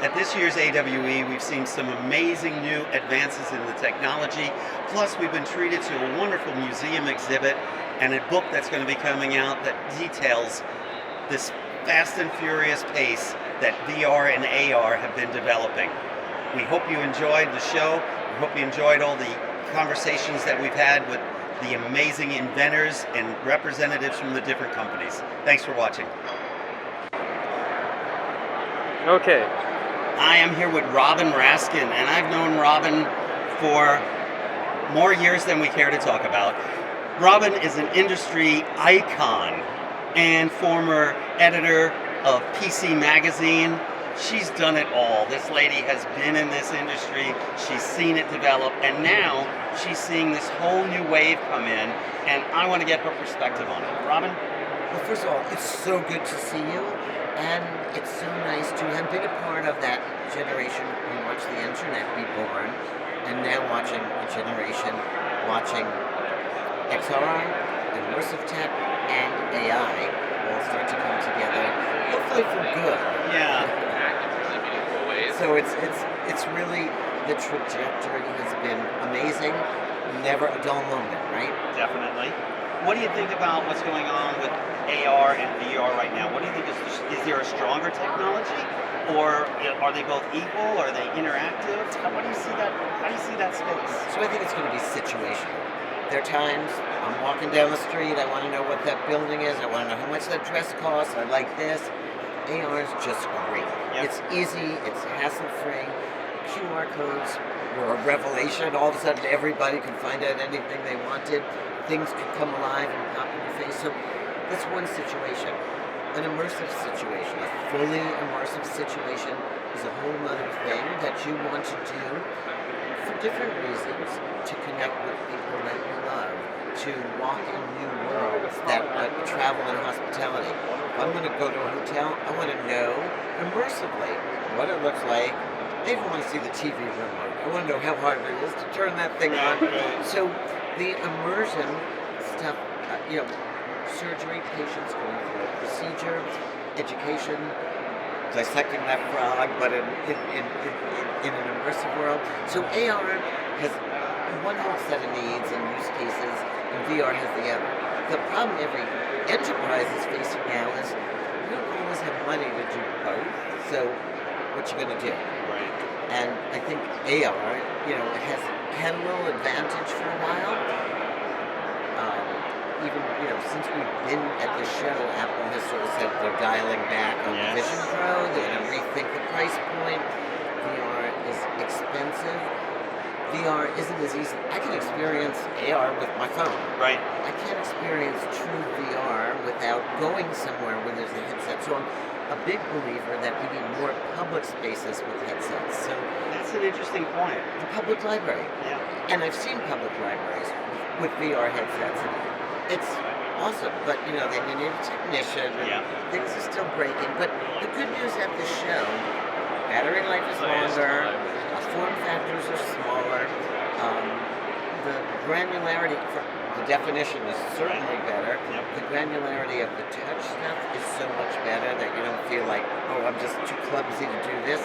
At this year's AWE, we've seen some amazing new advances in the technology. Plus, we've been treated to a wonderful museum exhibit and a book that's going to be coming out that details this fast and furious pace that VR and AR have been developing. We hope you enjoyed the show. We hope you enjoyed all the conversations that we've had with the amazing inventors and representatives from the different companies. Thanks for watching. Okay. I am here with Robin Raskin, and I've known Robin for more years than we care to talk about. Robin is an industry icon and former editor of PC Magazine. She's done it all. This lady has been in this industry. She's seen it develop, and now she's seeing this whole new wave come in, and I want to get her perspective on it. Robin? Well, first of all, it's so good to see you, and it's so nice to have been a part of that generation who watched the internet be born, and now watching a generation watching XR, immersive tech, and AI all start to come together, hopefully for good. Yeah. So it's really, the trajectory has been amazing, never a dull moment, right? Definitely. What do you think about what's going on with AR and VR right now? What do you think is there a stronger technology, or are they both equal? Are they interactive? How do you see that? How do you see that space? So I think it's going to be situational. There are times I'm walking down the street, I want to know what that building is, I want to know how much that dress costs, I like this. AR is just great. Yep. It's easy, it's hassle-free. QR codes were a revelation. All of a sudden everybody could find out anything they wanted. Things could come alive and pop in your face. So that's one situation. An immersive situation, a fully immersive situation, is a whole other thing that you want to do for different reasons, to connect with people that you love, to walk in new worlds, that travel and hospitality. If I'm going to go to a hotel, I want to know immersively what it looks like. I even want to see the TV remote. I want to know how hard it is to turn that thing on. So the immersion stuff, surgery, patients going through a procedure, education, dissecting that frog, but in an immersive world. So AR has one whole set of needs and use cases, and VR has the other. The problem every enterprise is facing now is you don't always have money to do both, so what you gonna do? Right. And I think AR, has had a little advantage for a while. Even, since we've been at the show, Apple has sort of said they're dialing back on the Vision Pro, they're going to rethink the price point. VR is expensive. VR isn't as easy. I can experience AR with my phone. Right. I can't experience true VR without going somewhere where there's a headset. So I'm a big believer that we need more public spaces with headsets. So That's an interesting point. the public library. Yeah. And I've seen public libraries with VR headsets. It's awesome, but they need a technician. Yeah. Things are still breaking. But the good news at the show, battery life is longer, form factors are smaller, the granularity, the definition is certainly better. Yep. The granularity of the touch stuff is so much better that you don't feel like, oh, I'm just too clumsy to do this.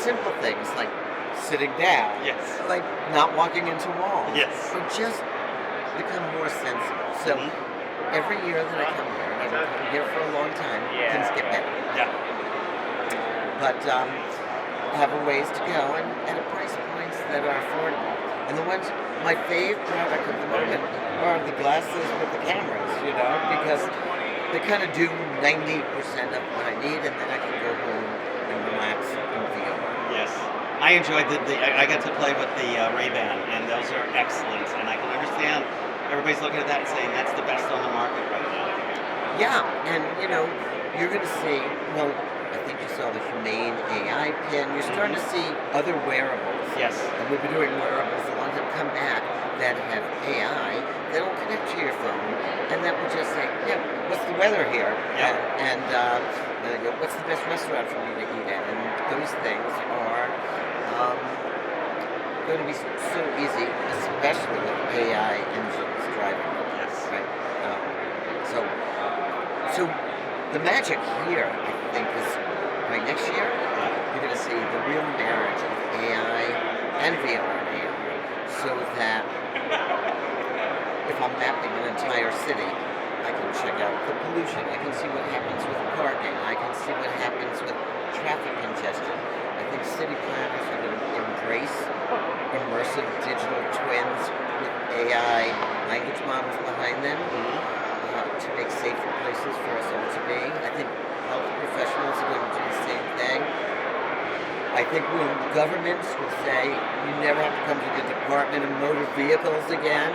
Simple things like sitting down, Yes. like not walking into walls. Yes. Or just become more sensible. So every year that I come here, and I've been here for a long time, things get better. Yeah. But I have a ways to go, and at price points that are affordable. And the ones, my favorite product at the moment are the glasses with the cameras, because they kind of do 90% of what I need, and then I can go home and relax and VR. Yes. I enjoyed I got to play with the Ray-Ban, and those are excellent, and I can understand everybody's looking at that and saying that's the best on the market right now. Yeah, and you're going to see, well, I think you saw the Humane AI pin. You're starting to see other wearables. Yes. And we've been doing wearables, the ones that come back that have AI that will connect to your phone, and that will just say, what's the weather here? Yeah. And what's the best restaurant for me to eat at? And those things are going to be so easy, especially with AI engines driving. Yes. Right. So the magic here, I think, is by next year, you're going to see the real marriage of AI and VR and AI, so that if I'm mapping an entire city, I can check out the pollution, I can see what happens with parking, I can see what happens with traffic congestion. I think city planners are going to embrace immersive digital twins with AI language models behind them to make safer places for us all to be. I think health professionals are going to do the same thing. I think governments will say, you never have to come to the Department of Motor Vehicles again.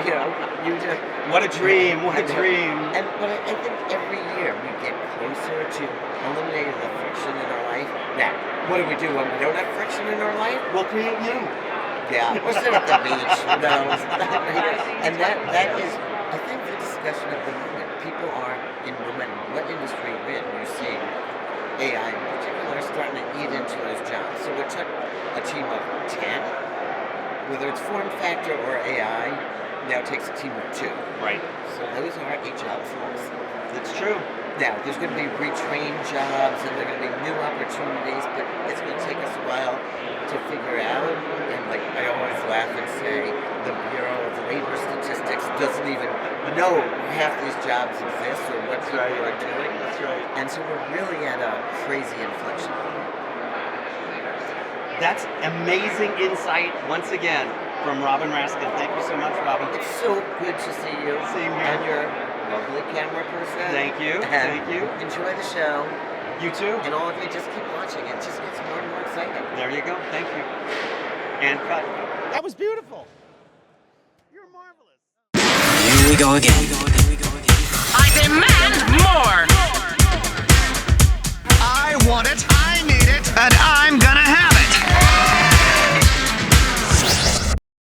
You know, you just... What a dream, what a dream. But I think every year we get closer to eliminating the friction in our life. Now, what do we do when we don't have friction in our life? We'll create you. Yeah, we'll sit at the beach, you know. And that is, I think, the discussion of the moment. People are, in no matter what industry you're in, you're seeing AI in particular starting to eat into those jobs. So it took a team of 10, whether it's form factor or AI, now it takes a team of 2. Right. So those are HR forms. That's true. Now, there's going to be retrained jobs and there are going to be new opportunities, but it's going to take us a while to figure out. And like I always laugh and say, the Bureau of Labor Statistics doesn't even know half these jobs exist or what people are doing. That's right. And so we're really at a crazy inflection point. That's amazing insight once again from Robin Raskin. Thank you so much, Robin. It's so good to see you. Same here. And you're a lovely camera person. Thank you. And Thank you. enjoy the show. You too. And all of you just keep watching. It just gets more and more exciting. There you go. Thank you. And cut. That was beautiful. You're marvelous. Here we go again. I demand more! I want it